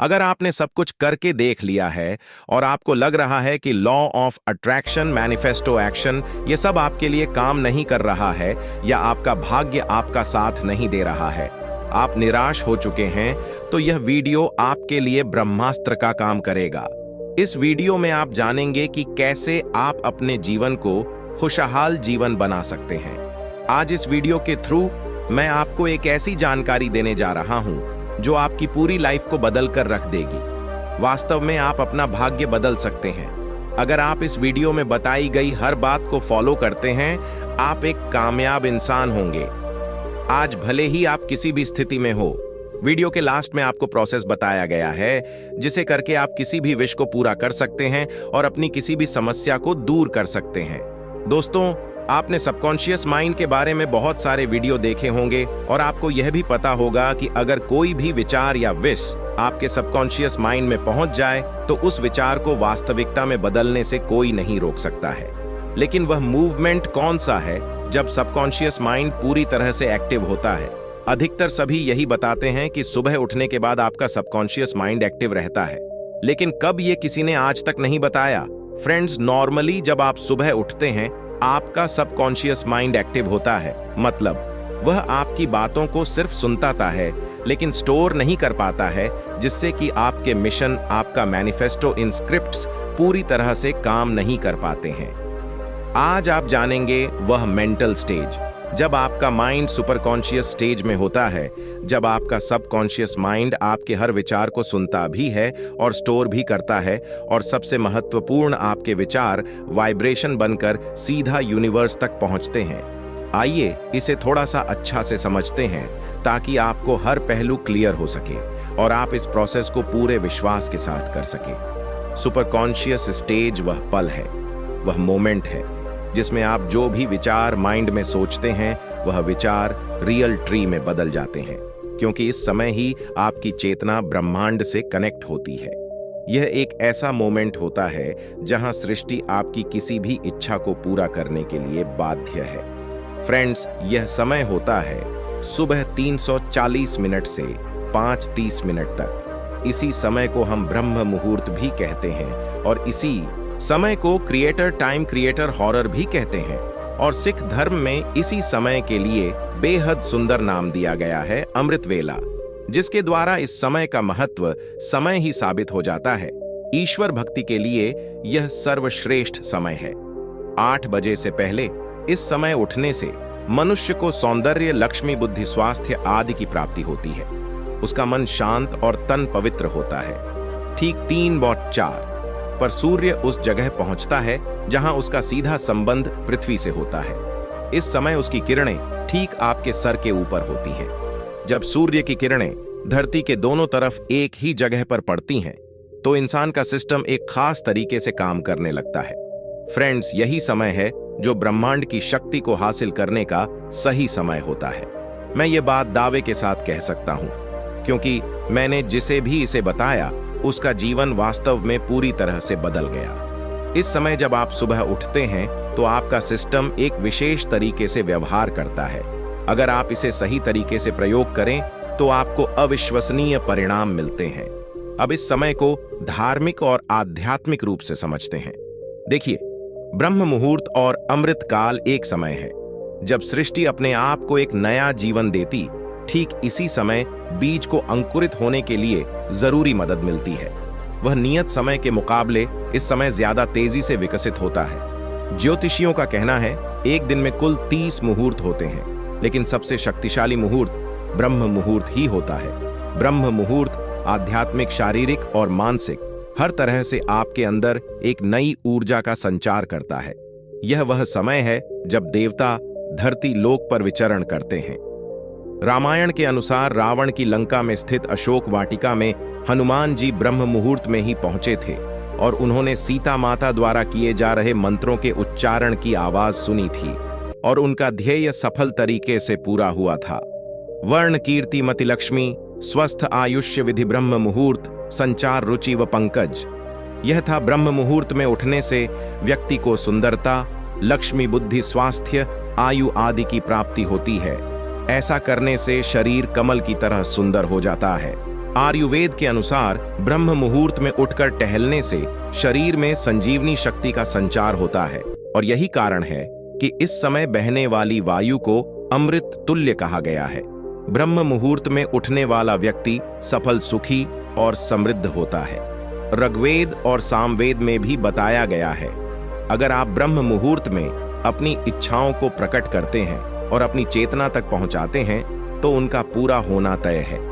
अगर आपने सब कुछ करके देख लिया है और आपको लग रहा है कि law of attraction, manifesto action ये सब आपके लिए काम नहीं कर रहा है या आपका भाग्य आपका साथ नहीं दे रहा है, आप निराश हो चुके हैं, तो यह वीडियो आपके लिए ब्रह्मास्त्र का काम करेगा। इस वीडियो में आप जानेंगे कि कैसे आप अपने जीवन को खुशहाल जीवन बना सकते हैं। आज इस वीडियो के थ्रू मैं आपको एक ऐसी जानकारी देने जा रहा हूं जो आपकी पूरी लाइफ को बदल कर रख देगी। वास्तव में आप अपना भाग्य बदल सकते हैं। अगर आप इस वीडियो में बताई गई हर बात को फॉलो करते हैं, आप एक कामयाब इंसान होंगे। आज भले ही आप किसी भी स्थिति में हो, वीडियो के लास्ट में आपको प्रोसेस बताया गया है जिसे करके आप किसी भी विश को पूरा कर सकते हैं और अपनी किसी भी समस्या को दूर कर सकते हैं। दोस्तों, आपने सबकॉन्शियस माइंड के बारे में बहुत सारे वीडियो देखे होंगे और आपको यह भी पता होगा कि अगर कोई भी विचार या विश आपके सबकॉन्शियस माइंड में पहुंच जाए तो उस विचार को वास्तविकता में बदलने से कोई नहीं रोक सकता है। लेकिन वह मूवमेंट कौन सा है जब सबकॉन्शियस माइंड पूरी तरह से एक्टिव होता है? अधिकतर सभी यही बताते हैं कि सुबह उठने के बाद आपका सबकॉन्शियस माइंड एक्टिव रहता है, लेकिन कब ये किसी ने आज तक नहीं बताया। फ्रेंड्स, नॉर्मली जब आप सुबह उठते हैं आपका सबकॉन्शियस माइंड एक्टिव होता है, मतलब वह आपकी बातों को सिर्फ सुनता है लेकिन स्टोर नहीं कर पाता है, जिससे कि आपके मिशन, आपका मैनिफेस्टो इन स्क्रिप्ट्स पूरी तरह से काम नहीं कर पाते हैं। आज आप जानेंगे वह मेंटल स्टेज जब आपका माइंड सुपर कॉन्शियस स्टेज में होता है, जब आपका सबकॉन्शियस माइंड आपके हर विचार को सुनता भी है और स्टोर भी करता है, और सबसे महत्वपूर्ण आपके विचार वाइब्रेशन बनकर सीधा यूनिवर्स तक पहुंचते हैं। आइए इसे थोड़ा सा अच्छा से समझते हैं ताकि आपको हर पहलू क्लियर हो सके और आप इस प्रोसेस को पूरे विश्वास के साथ कर सके। सुपर कॉन्शियस स्टेज वह पल है, वह मोमेंट है जिसमें आप जो भी विचार माइंड में सोचते हैं वह विचार रियल ट्री में बदल जाते हैं, क्योंकि इस समय ही आपकी चेतना ब्रह्मांड से कनेक्ट होती है। यह एक ऐसा मोमेंट होता है जहां सृष्टि आपकी किसी भी इच्छा को पूरा करने के लिए बाध्य है। फ्रेंड्स, यह समय होता है सुबह 340 मिनट से 5:30 मिनट तक। इसी समय को हम ब्रह्म मुहूर्त भी कहते हैं और इसी समय को क्रिएटर टाइम, क्रिएटर हॉरर भी कहते हैं, और सिख धर्म में इसी समय के लिए बेहद सुंदर नाम दिया गया है, अमृत वेला, जिसके द्वारा इस समय का महत्व समय ही साबित हो जाता है। ईश्वर भक्ति के लिए यह सर्वश्रेष्ठ समय है। 8 बजे से पहले इस समय उठने से मनुष्य को सौंदर्य, लक्ष्मी, बुद्धि, स्वास्थ्य आदि की प्राप्ति होती है। उसका मन शांत और तन पवित्र होता है। ठीक 3:04 पर सूर्य उस जगह पहुंचता है जहां उसका सीधा संबंध पृथ्वी से होता है। इस समय उसकी किरणें ठीक आपके सर के ऊपर होती हैं। जब सूर्य की किरणें धरती के दोनों तरफ एक ही जगह पर पड़ती हैं तो इंसान का सिस्टम एक खास तरीके से काम करने लगता है। फ्रेंड्स, यही समय है जो ब्रह्मांड की शक्ति को हासिल करने का सही समय होता है। मैं ये बात दावे के साथ कह सकता हूं क्योंकि मैंने जिसे भी इसे बताया उसका जीवन वास्तव में पूरी तरह से बदल गया। इस समय जब आप सुबह उठते हैं तो आपका सिस्टम एक विशेष तरीके से व्यवहार करता है। अगर आप इसे सही तरीके से प्रयोग करें तो आपको अविश्वसनीय परिणाम मिलते हैं। अब इस समय को धार्मिक और आध्यात्मिक रूप से समझते हैं। देखिए, ब्रह्म मुहूर्त और अमृत काल एक समय है जब सृष्टि अपने आप को एक नया जीवन देती। ठीक इसी समय बीज को अंकुरित होने के लिए जरूरी मदद मिलती है। वह नियत समय के मुकाबले इस समय ज्यादा तेजी से विकसित होता है। ज्योतिषियों का कहना है एक दिन में कुल 30 मुहूर्त होते हैं, लेकिन सबसे शक्तिशाली मुहूर्त ब्रह्म मुहूर्त ही होता है। ब्रह्म मुहूर्त आध्यात्मिक, शारीरिक और मानसिक हर तरह से आपके अंदर एक नई ऊर्जा का संचार करता है। यह वह समय है जब देवता धरती लोक पर विचरण करते हैं। रामायण के अनुसार रावण की लंका में स्थित अशोक वाटिका में हनुमान जी ब्रह्म मुहूर्त में ही पहुंचे थे और उन्होंने सीता माता द्वारा किए जा रहे मंत्रों के उच्चारण की आवाज सुनी थी और उनका ध्येय सफल तरीके से पूरा हुआ था। वर्ण कीर्ति मति लक्ष्मी, स्वस्थ आयुष्य विधि ब्रह्म मुहूर्त, संचार रुचि व पंकज। यह था ब्रह्म मुहूर्त में उठने से व्यक्ति को सुंदरता, लक्ष्मी, बुद्धि, स्वास्थ्य, आयु आदि की प्राप्ति होती है। ऐसा करने से शरीर कमल की तरह सुंदर हो जाता है। आयुर्वेद के अनुसार ब्रह्म मुहूर्त में उठकर टहलने से शरीर में संजीवनी शक्ति का संचार होता है और यही कारण है कि इस समय बहने वाली वायु को अमृत तुल्य कहा गया है। ब्रह्म मुहूर्त में उठने वाला व्यक्ति सफल, सुखी और समृद्ध होता है। ऋग्वेद और सामवेद में भी बताया गया है, अगर आप ब्रह्म मुहूर्त में अपनी इच्छाओं को प्रकट करते हैं और अपनी चेतना तक पहुंचाते हैं तो उनका पूरा होना तय है।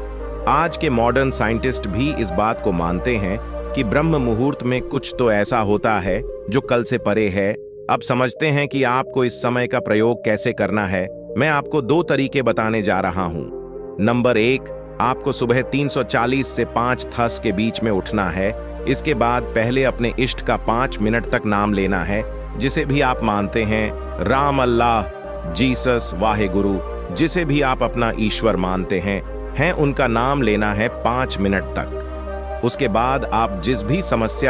आज के मॉडर्न साइंटिस्ट भी इस बात को मानते हैं कि ब्रह्म मुहूर्त में कुछ तो ऐसा होता है जो कल से परे है। अब समझते हैं कि आपको इस समय का प्रयोग कैसे करना है। मैं आपको 2 तरीके बताने जा रहा हूं। नंबर 1, आपको सुबह 340 से 5 थस के बीच में उठना है। इसके बाद पहले अपने इष्ट का 5 मिनट तक नाम लेना है, जिसे भी आप मानते हैं, राम, अल्लाह, जीसस, वाहेगुरु, जिसे भी आप अपना ईश्वर मानते हैं उनका नाम लेना है 5 मिनट तक। उसके बाद आप जिस भी समस्या